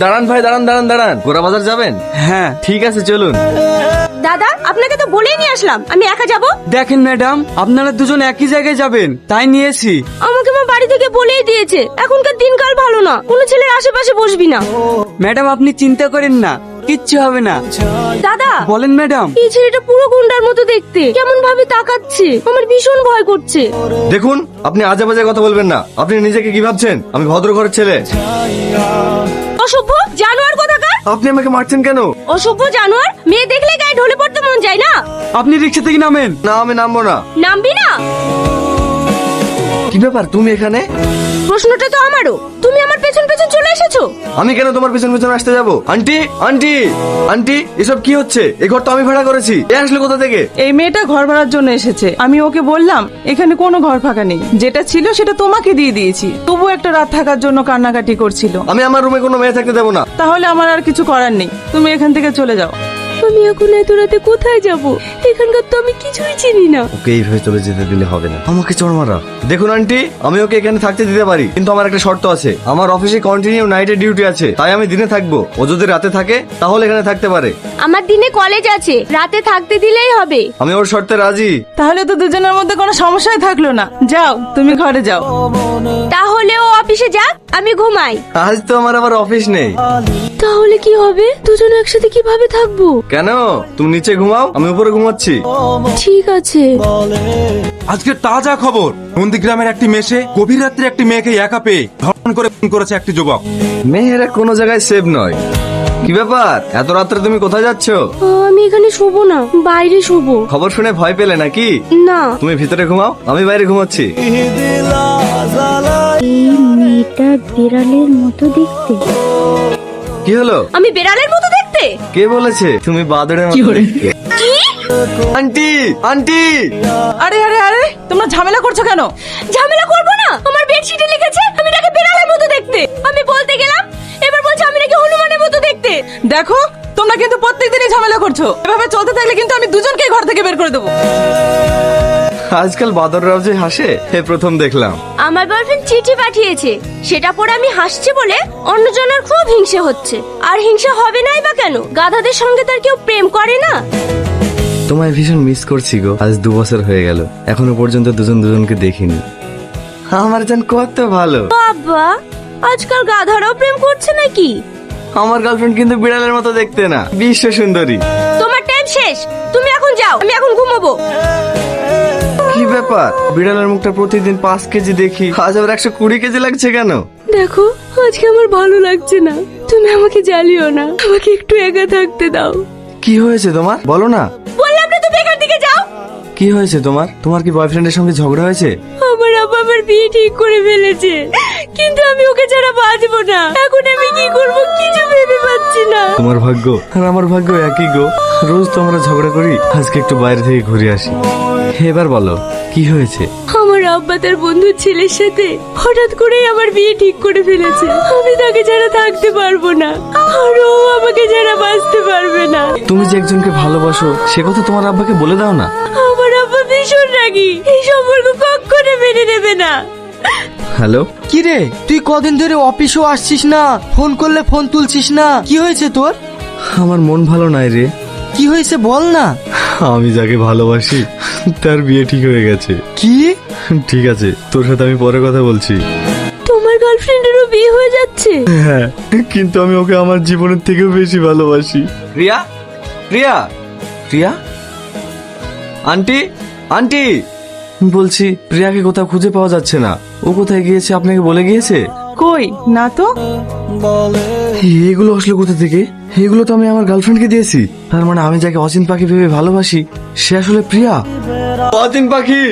দাঁড়ান ভাই, দাঁড়ান দাঁড়ান দাঁড়ান, গোড়া বাজার যাবেন? হ্যাঁ ঠিক আছে চলুন। দাদা, আপনাকে তো বলেই নিয়ে আসলাম আমি একা যাব। দেখেন ম্যাডাম, আপনারা দুজন একই জায়গায় যাবেন তাই নিয়েছি। আমাকে আমার বাড়ি থেকে বলেই দিয়েছে এখনকার দিনকাল ভালো না, কোনো ছেলের আশেপাশে বসবি না। ম্যাডাম আপনি চিন্তা করেন না, কিচ্ছু হবে না। দাদা বলেন ম্যাডাম। এই ছেলেটা পুরো গুন্ডার মতো দেখতে, কেমন ভাবে তাকাচ্ছে, আমার ভীষণ ভয় করছে। দেখুন, আপনি আজে বাজে কথা বলবেন না। আপনি নিজেকে কি ভাবছেন আমি ভদ্র ঘরের ছেলে? অসভ্য জানোয়ার কোথাকার! আপনি আমাকে মারছেন কেন? অসভ্য জানোয়ার, মেয়ে দেখলে গায়ে ঢলে পড়তে মন যায় না। আপনি রিক্সা থেকে নামেন। না, আমি নামবো না। নামবি না? কি ব্যাপার, তুমি এখানে? প্রশ্নটা তো আমারও, তুমি আমার পেছন পেছন চলে এসেছো। আমি কেন তোমার পেছন পেছন আসতে যাবো? আন্টি আন্টি আন্টি, এসব কি হচ্ছে? এই ঘর তো আমি ভাড়া করেছি। এ আসলে কোথা থেকে? এই মেয়েটা ঘর ভাড়ার জন্য এসেছে। আমি ওকে বললাম এখানে কোনো ঘর ফাঁকা নেই, যেটা ছিল সেটা তোমাকে দিয়ে দিয়েছি। তবু একটা রাত থাকার জন্য কান্নাকাটি করছিল। আমি আমার রুমে কোনো মেয়ে থাকতে দেবো না। তাহলে আমার আর কিছু করার নেই, তুমি এখান থেকে চলে যাও। আমি এখন এত রাতে কোথায় যাব? এখানকার তো আমি কিছুই চিনি না। ওকে এইভাবে চলে যেতে দিলে হবে না, আমাকে চড় মারা। দেখুন আন্টি, আমি ওকে এখানে থাকতে দিতে পারি, কিন্তু আমার একটা শর্ত আছে। আমার অফিসে কন্টিনিউ নাইটে ডিউটি আছে, তাই আমি দিনে থাকবো। ও যদি রাতে থাকে তাহলে এখানে থাকতে পারে। আমার দিনে কলেজ আছে, রাতে থাকতে দিলেই হবে। আমি ওর শর্তে রাজি। তাহলে তো দুজনের মধ্যে কোনো সমস্যাই থাকলো না। যাও, তুমি ঘরে যাও। তাহলে ও অফিসে যাক, আমি ঘুমাই। আজ তো আমার আবার অফিস নেই। তাহলে কি হবে? দুজন একসাথে কিভাবে থাকবো? কেন? তুমি নিচে ঘুমাও, আমি উপরে ঘুমাচ্ছি। ঠিক আছে। আজকে তাজা খবর, নন্দীগ্রামের একটি মেশে গভীর রাত্রে একটি মেয়েকে একা পেয়ে ধর্ষণ করে খুন করেছে একটি যুবক। মেয়েরা কোনো জায়গায় সেভ নয়। কি ব্যাপার, এত রাত্রে তুমি কোথায় যাচ্ছ? আমি এখানে শোবো না, বাইরে শোবো। খবর শুনে ভয় পেলে নাকি? না। তুমি ভিতরে ঘুমাও, আমি বাইরে ঘুমাচ্ছি। এই মেয়েটা বিড়ালের মতো দেখতে। কি হলো? আমি বেড়ালের মতো দেখতে? কে বলেছে তুমি বাদরের মতো দেখতে? আন্টি আন্টি, আরে আরে আরে, তোমরা ঝামেলা করছো কেন? ঝামেলা করবো না, আমার বেডশিটে লিখেছে আমি নাকি বেড়ালের মতো দেখতে। আমি বলতে গেলাম, এবার বলছে আমি নাকি হনুমানের মতো দেখতে। দেখো, তোমরা কিন্তু প্রত্যেকদিনই ঝামেলা করছো। এভাবে চলতে থাকলে কিন্তু আমি দুজনকেই ঘর থেকে বের করে দেবো। আজকাল বাদররাও যে হাসে, হে প্রথম দেখলাম। আমার বয়ফ্রেন্ড চিঠি পাঠিয়েছে, সেটা পড়ে আমি হাসছি বলে অন্যজনের খুব হিংসে হচ্ছে। আর হিংসা হবে নাই বা কেন? গাধাদের সঙ্গে তার কেউ প্রেম করে না। তোমায় ভীষণ মিস করছি গো। আজ 2 বছর হয়ে গেল, এখনো পর্যন্ত দুজন দুজনকে দেখিনি। আমার জান কত ভালো। বাবা, আজকাল গাধারাও প্রেম করছে নাকি? আমার গার্লফ্রেন্ড কিন্তু বিড়ালের মতো দেখতে না, বিশ্ব সুন্দরী। তোমার টাইম শেষ, তুমি এখন যাও, আমি এখন ঘুমাবো। কি ব্যাপার, বিড়ালের মুখটা প্রতিদিন 5 কেজি দেখি, আজ আবার 120 কেজি লাগছে কেন? দেখো, আজকে আমার ভালো লাগছে না, তুমি আমাকে জ্বালিও না, আমাকে একটু একা থাকতে দাও। কি হয়েছে তোমার, বলো না। বললাম না তুমি এখান থেকে যাও। কি হয়েছে তোমার? তোমার কি বয়ফ্রেন্ডের সঙ্গে ঝগড়া হয়েছে? আমার আব্বা আমার বিয়ে ঠিক করে ফেলেছে, কিন্তু আমি ওকে ছাড়া বাঁচবো না। এখন আমি কি করব কিছু ভেবে পাচ্ছি না। তোমার ভাগ্য আর আমার ভাগ্য একই গো। রোজ তো আমরা ঝগড়া করি, আজকে একটু বাইরে থেকে ঘুরে আসি। এবার বলো কি হয়েছে? আমার আব্বা তার বন্ধুর ছেলের সাথে হঠাৎ করেই আমার বিয়ে ঠিক করে ফেলেছে। আমি তাকে ছাড়া থাকতে পারবো না, আর ও আমাকে ছাড়া বাঁচতে পারবে না। তুমি যে একজনকে ভালোবাসো সে কথা তোমার আব্বাকে বলে দাও না। আমার আব্বা ভীষণ রাগী, এই সম্পর্ক কখনো মেনে নেবে না। হ্যালো, কি রে, তুই কদিন ধরে অফিসেও আসছিস না, ফোন করলে ফোন তুলছিস না, কি হয়েছে তোর? আমার মন ভালো নাই রে। কি হয়েছে বল না। আমি যাকে ভালোবাসি তার বিয়ে ঠিক হয়ে গেছে। কি? ঠিক আছে, তোর সাথে আমি পরে কথা বলছি। তোমার গার্লফ্রেন্ডেরও বিয়ে হয়ে যাচ্ছে? হ্যাঁ, কিন্তু আমি ওকে আমার জীবনের থেকেও বেশি ভালোবাসি। রিয়া, রিয়া, রিয়া, আন্টি, আন্টি, বলছি প্রিয়াকে কোথাও খুঁজে পাওয়া যাচ্ছে না। ও কোথায় গিয়েছে আপনাকে বলে গিয়েছে? কই না তো। এগুলো আসলে কোথা থেকে? এগুলো তো আমি আমার গার্লফ্রেন্ডকে দিয়েছি। তার মানে আমি যাকে অচিন পাখি ভেবে ভালোবাসি সে আসলে প্রিয়া। অচিন পাখি।